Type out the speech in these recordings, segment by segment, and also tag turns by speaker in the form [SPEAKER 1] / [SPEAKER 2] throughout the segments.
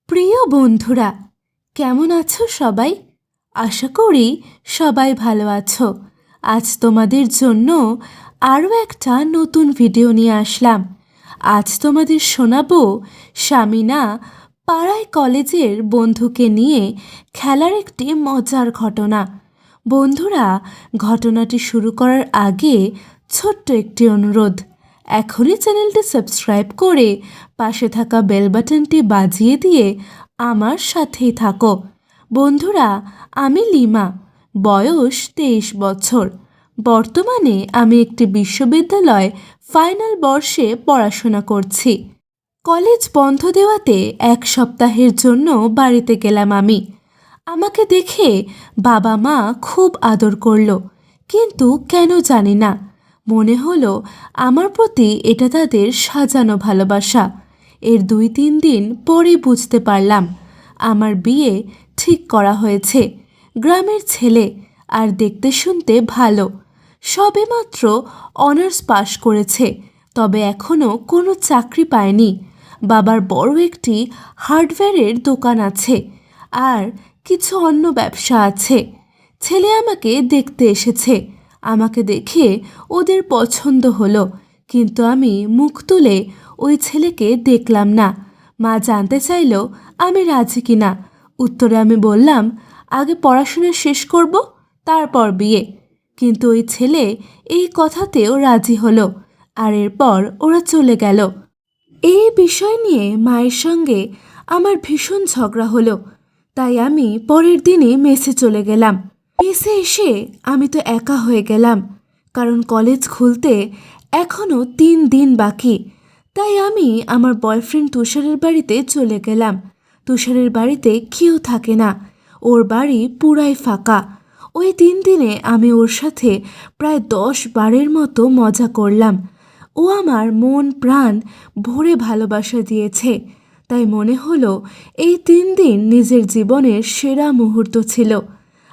[SPEAKER 1] প্রিয় বন্ধুরা, কেমন আছো সবাই? আশা করি সবাই ভালো আছো। আজ তোমাদের জন্য আরও একটা নতুন ভিডিও নিয়ে আসলাম। আজ তোমাদের শোনাবো শামিনা পাড়ায় কলেজের বন্ধুকে নিয়ে খেলার একটি মজার ঘটনা। বন্ধুরা, ঘটনাটি শুরু করার আগে ছোট্ট একটি অনুরোধ, এখনই চ্যানেলটি সাবস্ক্রাইব করে পাশে থাকা বেল বাটনটি বাজিয়ে দিয়ে আমার সাথেই থাকো। বন্ধুরা, আমি লিমা, বয়স 23 বছর। বর্তমানে আমি একটি বিশ্ববিদ্যালয় ফাইনাল বর্ষে পড়াশোনা করছি। কলেজ বন্ধ দেওয়াতে এক সপ্তাহের জন্য বাড়িতে গেলাম আমি। আমাকে দেখে বাবা মা খুব আদর করলো, কিন্তু কেন জানি না মনে হলো আমার প্রতি এটা তাদের সাজানো ভালোবাসা। এর 2-3 দিন পরে বুঝতে পারলাম আমার বিয়ে ঠিক করা হয়েছে। গ্রামের ছেলে, আর দেখতে শুনতে ভালো। সবেমাত্র অনার্স পাশ করেছে, তবে এখনও কোনো চাকরি পায়নি। বাবার বড় একটি হার্ডওয়্যারের দোকান আছে, আর কিছু অন্য ব্যবসা আছে। ছেলে আমাকে দেখতে এসেছে। আমাকে দেখে ওদের পছন্দ হলো, কিন্তু আমি মুখ তুলে ওই ছেলেকে দেখলাম না। মা জানতে চাইল আমি রাজি কিনা। উত্তরে আমি বললাম, আগে পড়াশোনা শেষ করব, তারপর বিয়ে। কিন্তু ওই ছেলে এই কথাতেও রাজি হলো, আর এরপর ওরা চলে গেল। এই বিষয় নিয়ে মায়ের সঙ্গে আমার ভীষণ ঝগড়া হলো, তাই আমি পরের দিনই মেসে চলে গেলাম। মেসে এসে আমি তো একা হয়ে গেলাম, কারণ কলেজ খুলতে এখনও 3 দিন বাকি। তাই আমি আমার বয়ফ্রেন্ড তুষারের বাড়িতে চলে গেলাম। তুষারের বাড়িতে কেউ থাকে না, ওর বাড়ি পুরাই ফাঁকা। ওই 3 দিনে আমি ওর সাথে প্রায় 10 বারের মতো মজা করলাম। ও আমার মন প্রাণ ভরে ভালোবাসা দিয়েছে, তাই মনে হলো এই 3 দিন নিজের জীবনের সেরা মুহূর্ত ছিল।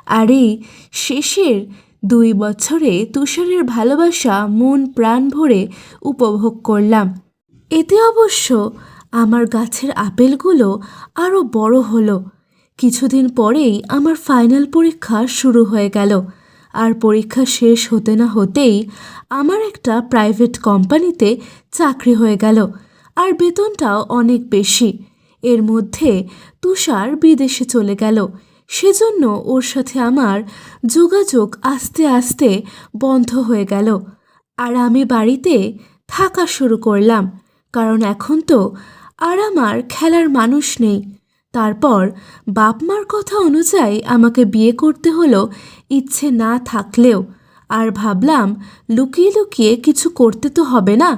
[SPEAKER 1] আর এই শেষের 2 বছরে তুষারের ভালোবাসা মন প্রাণ ভরে উপভোগ করলাম। এতে অবশ্য আমার গাছের আপেলগুলো আরও বড় হলো। কিছুদিন পরেই আমার ফাইনাল পরীক্ষা শুরু হয়ে গেল, আর পরীক্ষা শেষ হতে না হতেই আমার একটা প্রাইভেট কোম্পানিতে চাকরি হয়ে গেল, আর বেতনটাও অনেক বেশি। এর মধ্যে তুষার বিদেশে চলে গেল, সেজন্য ওর সাথে আমার যোগাযোগ আস্তে আস্তে বন্ধ হয়ে গেল। আর আমি বাড়িতে থাকা শুরু করলাম, কারণ এখন তো আর আমার খেলার মানুষ নেই। তারপর বাপ মার কথা অনুযায়ী আমাকে বিয়ে করতে হলো, ইচ্ছে না থাকলেও। আর ভাবলাম লুকিয়ে লুকিয়ে কিছু করতে তো হবে না।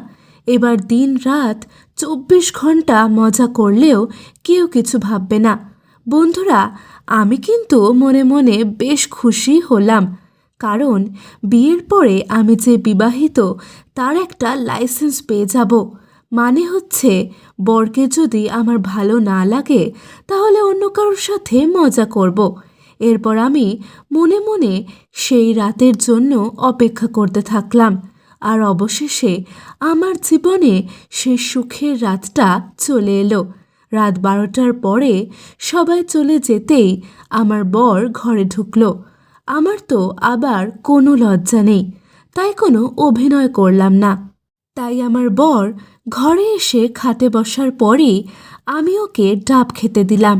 [SPEAKER 1] এবার দিন রাত 24 ঘন্টা মজা করলেও কেউ কিছু ভাববে না। বন্ধুরা, আমি কিন্তু মনে মনে বেশ খুশি হলাম, কারণ বিয়ের পরে আমি যে বিবাহিত তার একটা লাইসেন্স পেয়ে যাব। মানে হচ্ছে, বরকে যদি আমার ভালো না লাগে তাহলে অন্য কারোর সাথে মজা করব। এরপর আমি মনে মনে সেই রাতের জন্য অপেক্ষা করতে থাকলাম, আর অবশেষে আমার জীবনে সেই সুখের রাতটা চলে এলো। রাত 12টার পরে সবাই চলে যেতেই আমার বর ঘরে ঢুকলো। আমার তো আবার কোনো লজ্জা নেই, তাই কোনো অভিনয় করলাম না। তাই আমার বর ঘরে এসে খাটে বসার পরেই আমি ওকে ডাব খেতে দিলাম।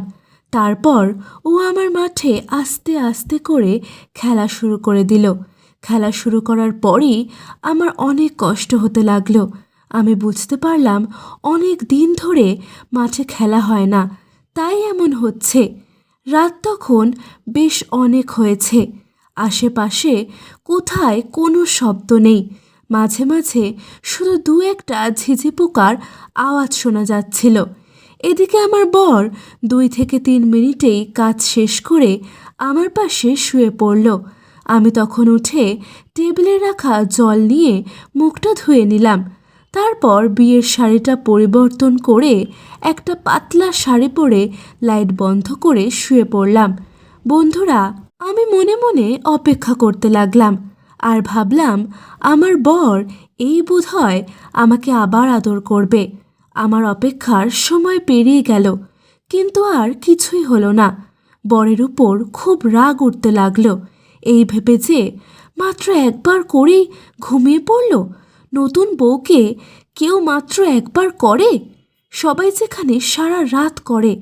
[SPEAKER 1] তারপর ও আমার মাঠে আস্তে আস্তে করে খেলা শুরু করে দিল। খেলা শুরু করার পরই আমার অনেক কষ্ট হতে লাগলো। আমি বুঝতে পারলাম অনেক দিন ধরে মাঠে খেলা হয় না, তাই এমন হচ্ছে। রাত তখন বেশ অনেক হয়েছে। আশেপাশে কোথায় কোনো শব্দ নেই। মাঝে মাঝে শুধু 2-একটা ঝিঝি পোকার আওয়াজ শোনা যাচ্ছিল। এদিকে আমার বর 2 থেকে 3 মিনিটেই কাজ শেষ করে আমার পাশে শুয়ে পড়ল। আমি তখন উঠে টেবিলে রাখা জল নিয়ে মুখটা ধুয়ে নিলাম। তারপর বিয়ের শাড়িটা পরিবর্তন করে একটা পাতলা শাড়ি পরে লাইট বন্ধ করে শুয়ে পড়লাম। বন্ধুরা, আমি মনে মনে অপেক্ষা করতে লাগলাম, আর ভাবলাম আমার বর এই বোধহয় আমাকে আবার আদর করবে। আমার অপেক্ষার সময় পেরিয়ে গেল, কিন্তু আর কিছুই হলো না। বরের উপর খুব রাগ উঠতে লাগলো। এই ভেবে যে মাত্র একবার করেই ঘুমিয়ে পড়ল। নতুন বউকে কেউ মাত্র একবার করে, সবাই যেখানে সারা রাত করে,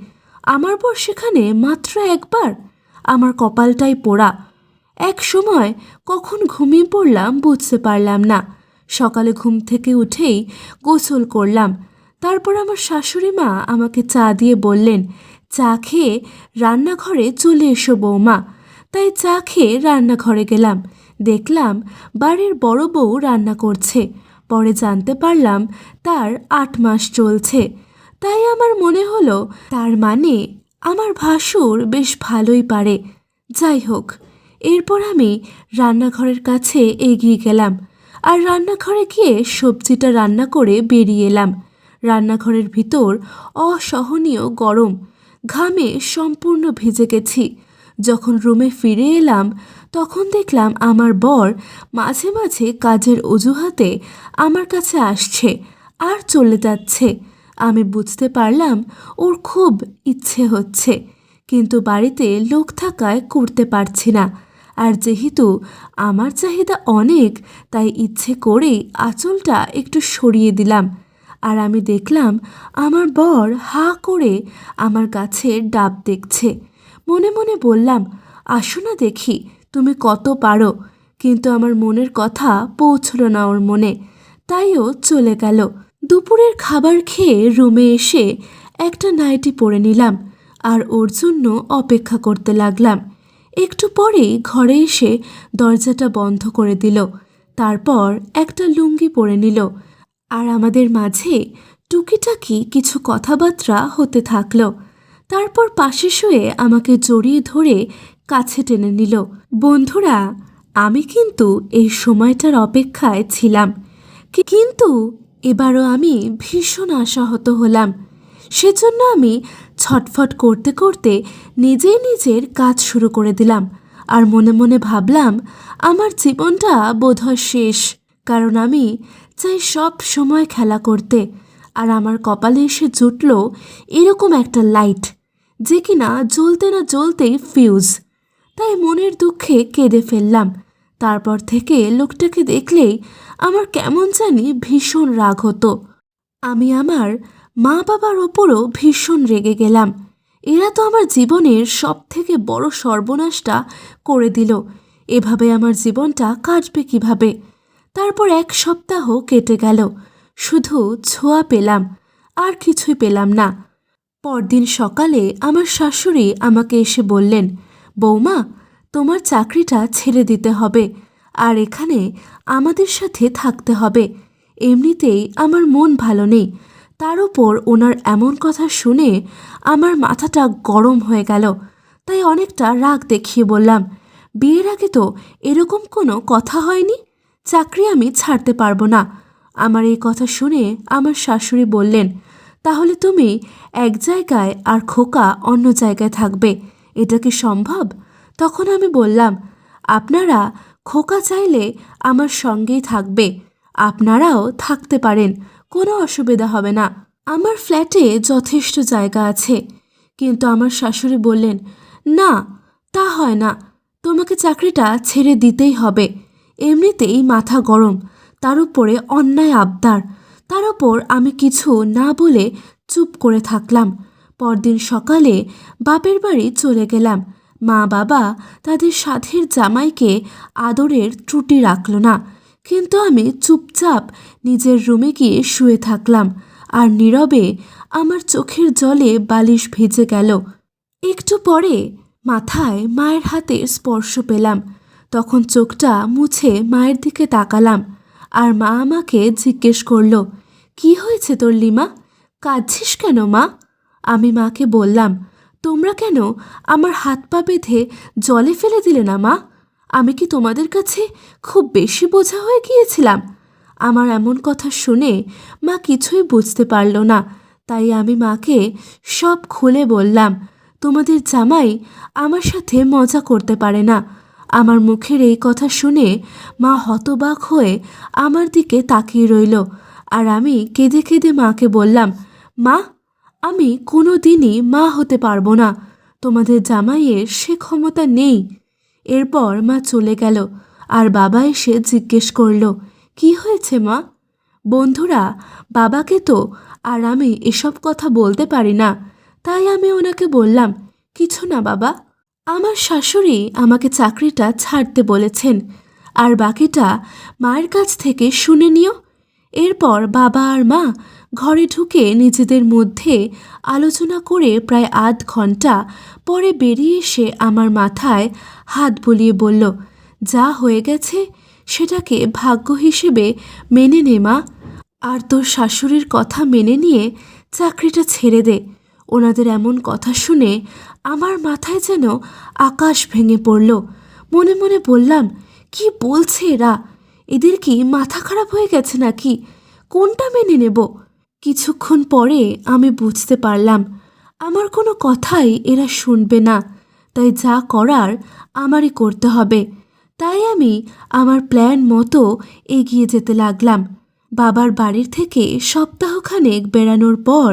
[SPEAKER 1] আমার বর সেখানে মাত্র একবার। আমার কপালটাই পোড়া। এক সময় কখন ঘুমিয়ে পড়লাম বুঝতে পারলাম না। সকালে ঘুম থেকে উঠেই গোসল করলাম। তারপর আমার শাশুড়ি মা আমাকে চা দিয়ে বললেন, চা খেয়ে রান্নাঘরে চলে এসো বৌমা। তাই চা খেয়ে রান্নাঘরে গেলাম। দেখলাম বাড়ির বড় বউ রান্না করছে। পরে জানতে পারলাম তার ৮ মাস চলছে। তাই আমার মনে হলো তার মানে আমার ভাসুর বেশ ভালোই পারে। যাই হোক, এরপর আমি রান্নাঘরের কাছে এগিয়ে গেলাম আর রান্নাঘরে গিয়ে সবজিটা রান্না করে বেরিয়ে এলাম। রান্নাঘরের ভিতর অসহনীয় গরম, ঘামে সম্পূর্ণ ভিজে গেছি। যখন রুমে ফিরে এলাম তখন দেখলাম আমার বর মাঝে মাঝে কাজের অজুহাতে আমার কাছে আসছে আর চলে যাচ্ছে। আমি বুঝতে পারলাম ওর খুব ইচ্ছে হচ্ছে, কিন্তু বাড়িতে লোক থাকায় করতে পারছি না। আর যেহেতু আমার চাহিদা অনেক, তাই ইচ্ছে করেই আঁচলটা একটু সরিয়ে দিলাম। আর আমি দেখলাম আমার বর হা করে আমার গাছের ডাব দেখছে। মনে মনে বললাম, আসো না দেখি তুমি কত পারো। কিন্তু আমার মনের কথা পৌঁছলো না ওর মনে, তাই ও চলে গেল। দুপুরের খাবার খেয়ে রুমে এসে একটা নাইটি পরে নিলাম আর ওর জন্য অপেক্ষা করতে লাগলাম। একটু পরেই ঘরে এসে দরজাটা বন্ধ করে দিল। তারপর একটা লুঙ্গি পরে নিল আর আমাদের মাঝে টুকিটাকি কিছু কথাবার্তা হতে থাকলো। তারপর পাশে শুয়ে আমাকে জড়িয়ে ধরে কাছে টেনে নিল। বন্ধুরা, আমি কিন্তু এই সময়টার অপেক্ষায় ছিলাম, কিন্তু এবারও আমি ভীষণ আশাহত হলাম। সেজন্য আমি ছটফট করতে করতে নিজেই নিজের কাজ শুরু করে দিলাম আর মনে মনে ভাবলাম আমার জীবনটা বোধহয় শেষ, কারণ আমি চাই সব সময় খেলা করতে। আর আমার কপালে এসে জুটল এরকম একটা লাইট, যে কিনা জ্বলতে না জ্বলতেই ফিউজ। তাই মনের দুঃখে কেঁদে ফেললাম। তারপর থেকে লোকটাকে দেখলেই আমার কেমন জানি ভীষণ রাগ হতো। আমি আমার মা বাবার ওপরও ভীষণ রেগে গেলাম। এরা তো আমার জীবনের সব থেকে বড় সর্বনাশটা করে দিল। এভাবে আমার জীবনটা কাটবে কিভাবে? তারপর 1 সপ্তাহ কেটে গেল, শুধু ছোঁয়া পেলাম, আর কিছুই পেলাম না। পরদিন সকালে আমার শাশুড়ি আমাকে এসে বললেন, বৌমা, তোমার চাকরিটা ছেড়ে দিতে হবে আর এখানে আমাদের সাথে থাকতে হবে। এমনিতেই আমার মন ভালো নেই, তার উপর ওনার এমন কথা শুনে আমার মাথাটা গরম হয়ে গেল। তাই অনেকটা রাগ দেখিয়ে বললাম, বিয়ের আগে তো এরকম কোনো কথা হয়নি, চাকরি আমি ছাড়তে পারবো না। আমার এই কথা শুনে আমার শাশুড়ি বললেন, তাহলে তুমি এক জায়গায় আর খোকা অন্য জায়গায় থাকবে, এটা কি সম্ভব? তখন আমি বললাম, আপনারা খোকা চাইলে আমার সঙ্গেই থাকবে, আপনারাও থাকতে পারেন, কোনো অসুবিধা হবে না, আমার ফ্ল্যাটে যথেষ্ট জায়গা আছে। কিন্তু আমার শাশুড়ি বললেন, না, তা হয় না, তোমাকে চাকরিটা ছেড়ে দিতেই হবে। এমনিতেই মাথা গরম, তার উপরে অন্যায় আবদার। তার উপর আমি কিছু না বলে চুপ করে থাকলাম। পরদিন সকালে বাপের বাড়ি চলে গেলাম। মা বাবা তাদের সাধের জামাইকে আদরের ত্রুটি রাখল না, কিন্তু আমি চুপচাপ নিজের রুমে গিয়ে শুয়ে থাকলাম আর নীরবে আমার চোখের জলে বালিশ ভিজে গেল। একটু পরে মাথায় মায়ের হাতের স্পর্শ পেলাম। তখন চোখটা মুছে মায়ের দিকে তাকালাম আর মা আমাকে জিজ্ঞেস করল, কি হয়েছে তোর লিমা, কাঁদছিস কেন মা? আমি মাকে বললাম, তোমরা কেন আমার হাত পা বেঁধে জলে ফেলে দিলে না মা? আমি কি তোমাদের কাছে খুব বেশি বোঝা হয়ে গিয়েছিলাম? আমার এমন কথা শুনে মা কিছুই বুঝতে পারল না। তাই আমি মাকে সব খুলে বললাম, তোমাদের জামাই আমার সাথে মজা করতে পারে না। আমার মুখের এই কথা শুনে মা হতবাক হয়ে আমার দিকে তাকিয়ে রইল আর আমি কেঁদে কেঁদে মাকে বললাম, মা, আমি কোনো দিনই মা হতে পারবো না। তোমাদের জামাইয়ের সে ক্ষমতা নেই। এরপর মা চলে গেল আর বাবা এসে জিজ্ঞেস করলো, কি হয়েছে মা? বন্ধুরা, বাবাকে তো আর আমি এসব কথা বলতে পারি না, তাই আমি ওনাকে বললাম, কিছু না বাবা, আমার শাশুড়ি আমাকে চাকরিটা ছাড়তে বলেছেন, আর বাকিটা মায়ের কাছ থেকে শুনে নিও। এরপর বাবা আর মা ঘরে ঢুকে নিজেদের মধ্যে আলোচনা করে প্রায় আধ ঘন্টা পরে বেরিয়ে এসে আমার মাথায় হাত বুলিয়ে বলল, যা হয়ে গেছে সেটাকে ভাগ্য হিসেবে মেনে নে মা, আর তোর শাশুড়ির কথা মেনে নিয়ে চাকরিটা ছেড়ে দে। ওনাদের এমন কথা শুনে আমার মাথায় যেন আকাশ ভেঙে পড়ল। মনে মনে বললাম, কি বলছে এরা? এদের কি মাথা খারাপ হয়ে গেছে নাকি? কোনটা মেনে নেব? কিছুক্ষণ পরে আমি বুঝতে পারলাম আমার কোনো কথাই এরা শুনবে না, তাই যা করার আমারই করতে হবে। তাই আমি আমার প্ল্যান মতো এগিয়ে যেতে লাগলাম। বাবার বাড়ির থেকে সপ্তাহখানেক বেড়ানোর পর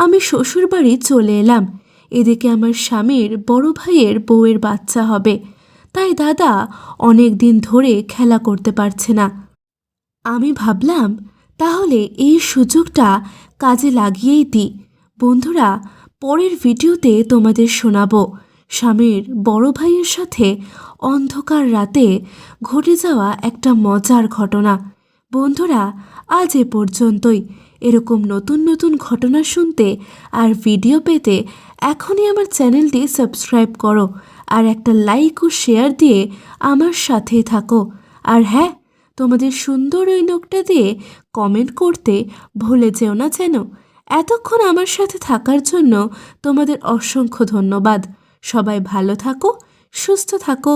[SPEAKER 1] আমি শ্বশুরবাড়ি চলে এলাম। এদিকে আমার স্বামীর বড় ভাইয়ের বউয়ের বাচ্চা হবে, তাই দাদা অনেক দিন ধরে খেলা করতে পারছে না। আমি ভাবলাম তাহলে এই সুযোগটা কাজে লাগিয়েই দিই। বন্ধুরা, পরের ভিডিওতে তোমাদের শোনাবো স্বামীর বড় ভাইয়ের সাথে অন্ধকার রাতে ঘটে যাওয়া একটা মজার ঘটনা। বন্ধুরা, আজ এ পর্যন্তই। এরকম নতুন নতুন ঘটনা শুনতে আর ভিডিও পেতে এখনই আমার চ্যানেলটি সাবস্ক্রাইব করো আর একটা লাইক ও শেয়ার দিয়ে আমার সাথেই থাকো। আর হ্যাঁ, তোমাদের সুন্দর ওই নোকটা দিয়ে কমেন্ট করতে ভুলে যেও না যেন। এতক্ষণ আমার সাথে থাকার জন্য তোমাদের অসংখ্য ধন্যবাদ। সবাই ভালো থাকো, সুস্থ থাকো।